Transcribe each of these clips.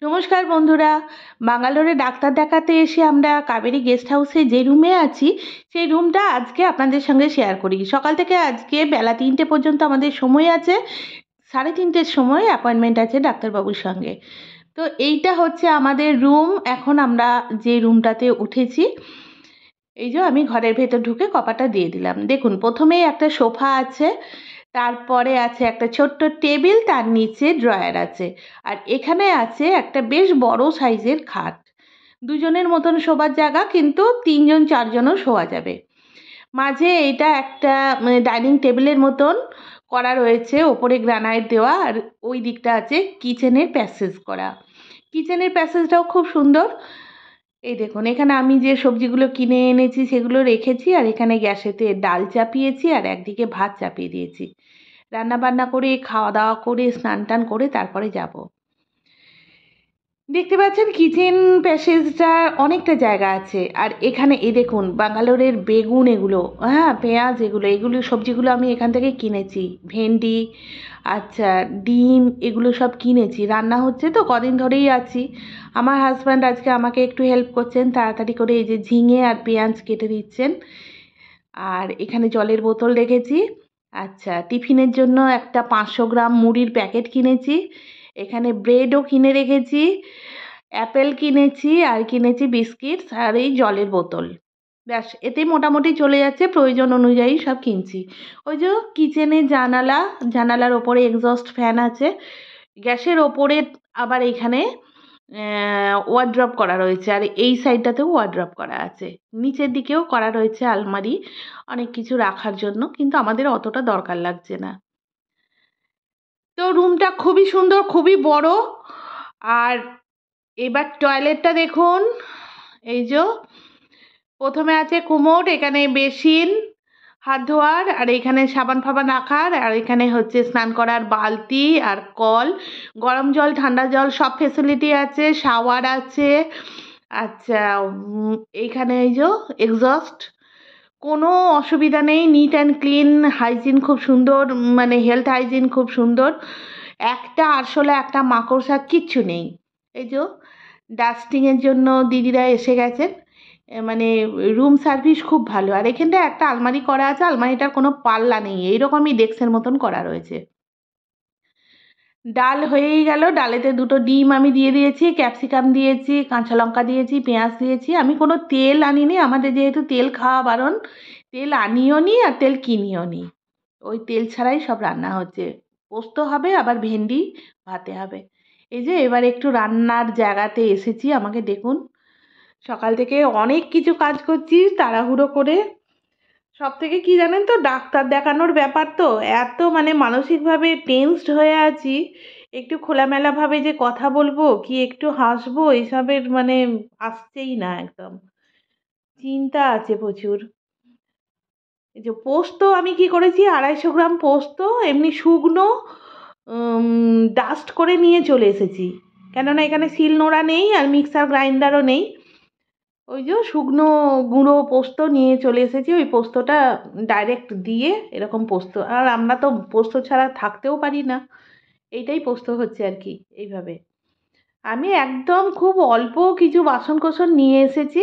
নমস্কার বন্ধুরা, ব্যাঙ্গালোরে ডাক্তার দেখাতে এসে আমরা কাবেরী গেস্ট হাউসে যে রুমে আছি সেই রুমটা আজকে আপনাদের সঙ্গে শেয়ার করি। সকাল থেকে আজকে বেলা 3টে পর্যন্ত আমাদের সময় আছে। 3:30টের সময় অ্যাপয়েন্টমেন্ট আছে ডাক্তারবাবুর সঙ্গে। তো এইটা হচ্ছে আমাদের রুম। এখন আমরা যে রুমটাতে উঠেছি, এই যে আমি ঘরের ভেতর ঢুকে কপাটা দিয়ে দিলাম। দেখুন, প্রথমেই একটা সোফা আছে, তারপরে আছে একটা ছোট্ট টেবিল, তার নিচে ড্রয়ার আছে, আর এখানে আছে একটা বেশ বড় সাইজের খাট। দুজনের মতন শোবার জায়গা, কিন্তু 3-4জনও শোয়া যাবে। মাঝে এটা একটা ডাইনিং টেবিলের মতন করা রয়েছে, ওপরে গ্রানাইট দেওয়া, আর ওই দিকটা আছে কিচেনের প্যাসেজ করা। কিচেনের প্যাসেজটাও খুব সুন্দর। এই দেখুন, এখানে আমি যে সবজিগুলো কিনে এনেছি সেগুলো রেখেছি, আর এখানে গ্যাসেতে ডাল চাপিয়েছি, আর একদিকে ভাত চাপিয়ে দিয়েছি। রান্না বান্না করে খাওয়া দাওয়া করে স্নান টান করে তারপরে যাব। দেখতে পাচ্ছেন কিচেন প্যাসেজটা অনেকটা জায়গা আছে। আর এখানে এই দেখুন ব্যাঙ্গালোরের বেগুন, এগুলো পেঁয়াজ, এগুলো সবজিগুলো আমি এখান থেকে কিনেছি। ভেন্ডি, আচ্ছা, ডিম, এগুলো সব কিনেছি। রান্না হচ্ছে তো, কদিন ধরেই আছি। আমার হাজব্যান্ড আজকে আমাকে একটু হেল্প করছেন, তাড়াতাড়ি করে এই যে ঝিঙে আর পেঁয়াজ কেটে দিচ্ছেন। আর এখানে জলের বোতল রেখেছি। আচ্ছা, টিফিনের জন্য একটা 500 গ্রাম মুড়ির প্যাকেট কিনেছি। এখানে ব্রেডও কিনে রেখেছি, অ্যাপেল কিনেছি, আর কিনেছি বিস্কিট, আর এই জলের বোতল। ব্যাস, এতেই মোটামুটি চলে যাচ্ছে, প্রয়োজন অনুযায়ী সব কিনছি। ওই যে কিচেনে জানালার ওপরে এক্সস্ট ফ্যান আছে। গ্যাসের ওপরে আবার এখানে ওয়ার্ড্রপ করা রয়েছে, আর এই সাইডটাতেও ওয়ার্ড্রপ করা আছে। নিচের দিকেও করা রয়েছে আলমারি, অনেক কিছু রাখার জন্য, কিন্তু আমাদের অতটা দরকার লাগছে না। তো রুমটা খুবই সুন্দর, খুবই বড়। আর এবার টয়লেটটা দেখুন। এই যে প্রথমে আছে কুমোড, এখানে বেসিন, হাত ধোয়ার, আর এখানে সাবান ফাবান রাখার, আর এখানে হচ্ছে স্নান করার বালতি আর কল, গরম জল ঠান্ডা জল সব ফেসিলিটি আছে, শাওয়ার আছে। আচ্ছা, এইখানে এই যে এক্সস্ট, কোনো অসুবিধা নেই, নিট অ্যান্ড ক্লিন, হাইজিন খুব সুন্দর, মানে হেলথ হাইজিন খুব সুন্দর। একটা আরশোলা, একটা মাকড়সা, কিচ্ছু নেই। এই যে ডাস্টিংয়ের জন্য দিদিরা এসে গেছেন। মানে রুম সার্ভিস খুব ভালো। আর এখানটা একটা আলমারি করা আছে, আলমারিটার কোনো পাল্লা নেই, এইরকমই ডেস্কের মতন করা রয়েছে। ডাল হয়েই গেল। ডালেতে 2টো ডিম আমি দিয়ে দিয়েছি, ক্যাপসিকাম দিয়েছি, কাঁচা লঙ্কা দিয়েছি, পেঁয়াজ দিয়েছি। আমি কোনো তেল আনিনি, আমাদের যেহেতু তেল খাওয়া বারণ, তেল আনিও নি আর তেল কিনিও নি। ওই তেল ছাড়াই সব রান্না হচ্ছে। পোস্ত হবে, আবার ভেন্ডি ভাতে হবে। এই যে এবার একটু রান্নার জায়গাতে এসেছি। আমাকে দেখুন, সকাল থেকে অনেক কিছু কাজ করছি তাড়াহুড়ো করে। সব থেকে কি জানেন তো, ডাক্তার দেখানোর ব্যাপার তো, এত মানে মানসিকভাবে টেনসড হয়ে আছি। একটু খোলামেলাভাবে যে কথা বলবো কি একটু হাসবো, এসবের মানে আসছেই না একদম। চিন্তা আছে প্রচুর। এই যে পোস্ত আমি কি করেছি, 250 গ্রাম পোস্ত এমনি শুকনো ডাস্ট করে নিয়ে চলে এসেছি। কেননা এখানে শিল নোড়া নেই, আর মিক্সার গ্রাইন্ডারও নেই। ওই যে শুকনো গুঁড়ো পোস্ত নিয়ে চলে এসেছি। ওই পোস্তটা ডাইরেক্ট দিয়ে এরকম পোস্ত, আর আমরা তো পোস্ত ছাড়া থাকতেও পারি না। এইটাই পোস্ত হচ্ছে আর কি। এইভাবে আমি একদম খুব অল্প কিছু বাসন কোসন নিয়ে এসেছি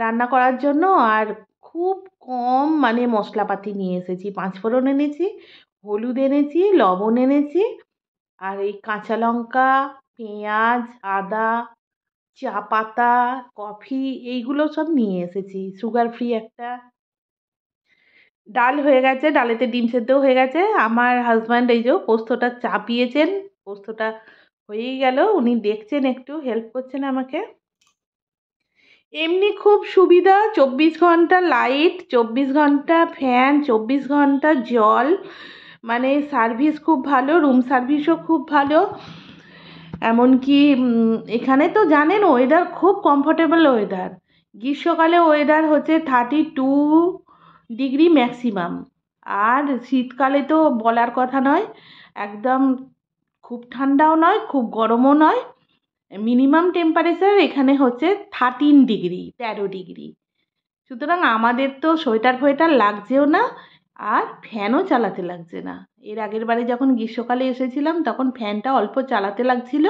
রান্না করার জন্য, আর খুব কম মানে মশলাপাতি নিয়ে এসেছি। 5 ফোড়ন এনেছি, হলুদ এনেছি, লবণ এনেছি, আর এই কাঁচা লঙ্কা, পেঁয়াজ, আদা, চা পাতা, কফি, এইগুলো সব নিয়ে এসেছি। সুগার ফ্রি একটা। ডাল হয়ে গেছে, ডালেতে ডিম সেদ্ধও হয়ে গেছে। আমার হাজব্যান্ড এই যে পোস্তটা চাপিয়েছেন, পোস্তটা হয়েই গেল। উনি দেখছেন, একটু হেল্প করছেন আমাকে। এমনি খুব সুবিধা, 24 ঘন্টা লাইট, 24 ঘন্টা ফ্যান, 24 ঘন্টা জল, মানে সার্ভিস খুব ভালো, রুম সার্ভিসও খুব ভালো। এমনকি এখানে তো জানেন ওয়েদার খুব কমফোর্টেবল ওয়েদার। গ্রীষ্মকালে ওয়েদার হচ্ছে 32 ডিগ্রি ম্যাক্সিমাম, আর শীতকালে তো বলার কথা নয়। একদম খুব ঠান্ডাও নয়, খুব গরমও নয়। মিনিমাম টেম্পারেচার এখানে হচ্ছে 13 ডিগ্রি, 13 ডিগ্রি। সুতরাং আমাদের তো সোয়েটার ফোয়েটার লাগছেও না, আর ফ্যানও চালাতে লাগছে না। এর আগের বারে যখন গ্রীষ্মকালে এসেছিলাম তখন ফ্যানটা অল্প চালাতে লাগছিল,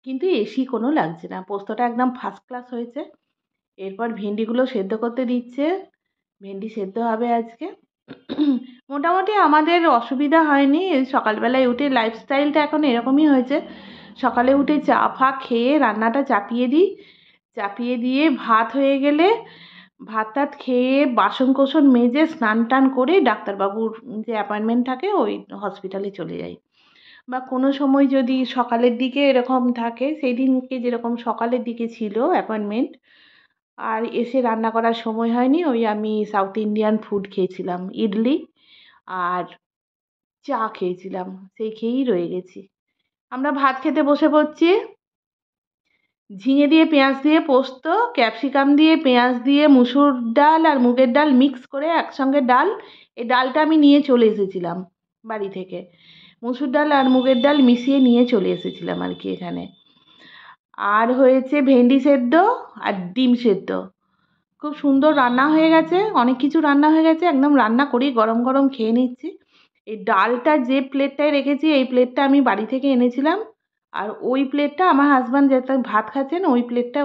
কিন্তু এসি কোনো লাগছে না, পোস্তটা একদম ফার্স্ট ক্লাস হয়েছে। এরপর ভেন্ডিগুলো সেদ্ধ করতে দিচ্ছে, ভেন্ডি সেদ্ধ হবে আজকে। মোটামুটি আমাদের অসুবিধা হয়নি। এই সকালবেলায় উঠে লাইফস্টাইলটা এখন এরকমই হয়েছে, সকালে উঠে চা ফা খেয়ে রান্নাটা চাপিয়ে দিই, চাপিয়ে দিয়ে ভাত হয়ে গেলে ভাত টাত খেয়ে বাসন কোসন মেজে স্নান টান করে ডাক্তারবাবুর যে অ্যাপয়েন্টমেন্ট থাকে ওই হসপিটালে চলে যাই। বা কোনো সময় যদি সকালের দিকে এরকম থাকে, সেই দিনকে যেরকম সকালের দিকে ছিল অ্যাপয়েন্টমেন্ট আর এসে রান্না করার সময় হয়নি, ওই আমি সাউথ ইন্ডিয়ান ফুড খেয়েছিলাম, ইডলি আর চা খেয়েছিলাম, সেই খেয়েই রয়ে গেছি। আমরা ভাত খেতে বসে পড়ছি। ঝিঙে দিয়ে পেঁয়াজ দিয়ে পোস্ত, ক্যাপসিকাম দিয়ে পেঁয়াজ দিয়ে মুসুর ডাল আর মুগের ডাল মিক্স করে একসঙ্গে ডাল, এই ডালটা আমি নিয়ে চলে এসেছিলাম বাড়ি থেকে, মুসুর ডাল আর মুগের ডাল মিশিয়ে নিয়ে চলে এসেছিলাম আর কি এখানে। আর হয়েছে ভেন্ডি সেদ্ধ আর ডিম সেদ্ধ। খুব সুন্দর রান্না হয়ে গেছে, অনেক কিছু রান্না হয়ে গেছে, একদম রান্না করেই গরম গরম খেয়ে নিচ্ছি। এই ডালটা যে প্লেটটায় রেখেছি এই প্লেটটা আমি বাড়ি থেকে এনেছিলাম, আর ওই প্লেটটা আমার হাজব্যান্ড যেটা ভাত খাচ্ছেন ওই প্লেটটা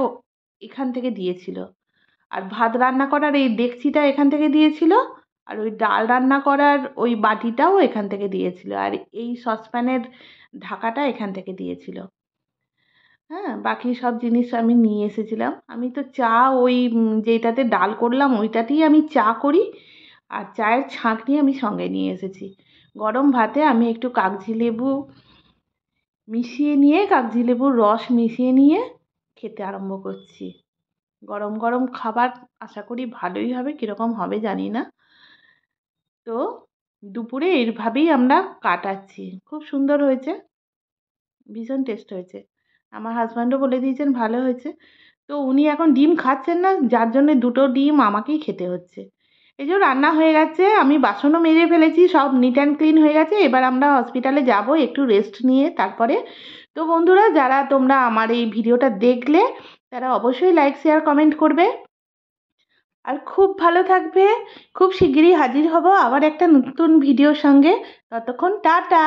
এখান থেকে দিয়েছিল। আর ভাত রান্না করার এই ডেকচিটা এখান থেকে দিয়েছিল, আর ওই ডাল রান্না করার ওই বাটিটাও এখান থেকে দিয়েছিল, আর এই সসপ্যানের ঢাকাটা এখান থেকে দিয়েছিল। হ্যাঁ, বাকি সব জিনিস আমি নিয়ে এসেছিলাম। আমি তো চা ওই যেটাতে ডাল করলাম ওইটাতেই আমি চা করি, আর চায়ের ছাঁকনি আমি সঙ্গে নিয়ে এসেছি। গরম ভাতে আমি একটু কাগজি লেবু মিশিয়ে নিয়ে, কাগজি লেবুর রস মিশিয়ে নিয়ে খেতে আরম্ভ করছি। গরম গরম খাবার আশা করি ভালোই হবে, কীরকম হবে জানি না। তো দুপুরে এইভাবেই আমরা কাটাচ্ছি। খুব সুন্দর হয়েছে, ভীষণ টেস্ট হয়েছে। আমার হাজব্যান্ডও বলে দিয়েছেন ভালো হয়েছে। তো উনি এখন ডিম খাচ্ছেন না, যার জন্য দুটো ডিম আমাকেই খেতে হচ্ছে। এই যে রান্না হয়ে গেছে, আমি বাসনও মেজে ফেলেছি, সব নিট অ্যান্ড ক্লিন হয়ে গেছে। এবার আমরা হসপিটালে যাব একটু রেস্ট নিয়ে তারপরে। তো বন্ধুরা, যারা তোমরা আমার এই ভিডিওটা দেখলে তারা অবশ্যই লাইক শেয়ার কমেন্ট করবে আর খুব ভালো থাকবে। খুব শিগগিরই হাজির হব আবার একটা নতুন ভিডিওর সঙ্গে। ততক্ষণ টাটা।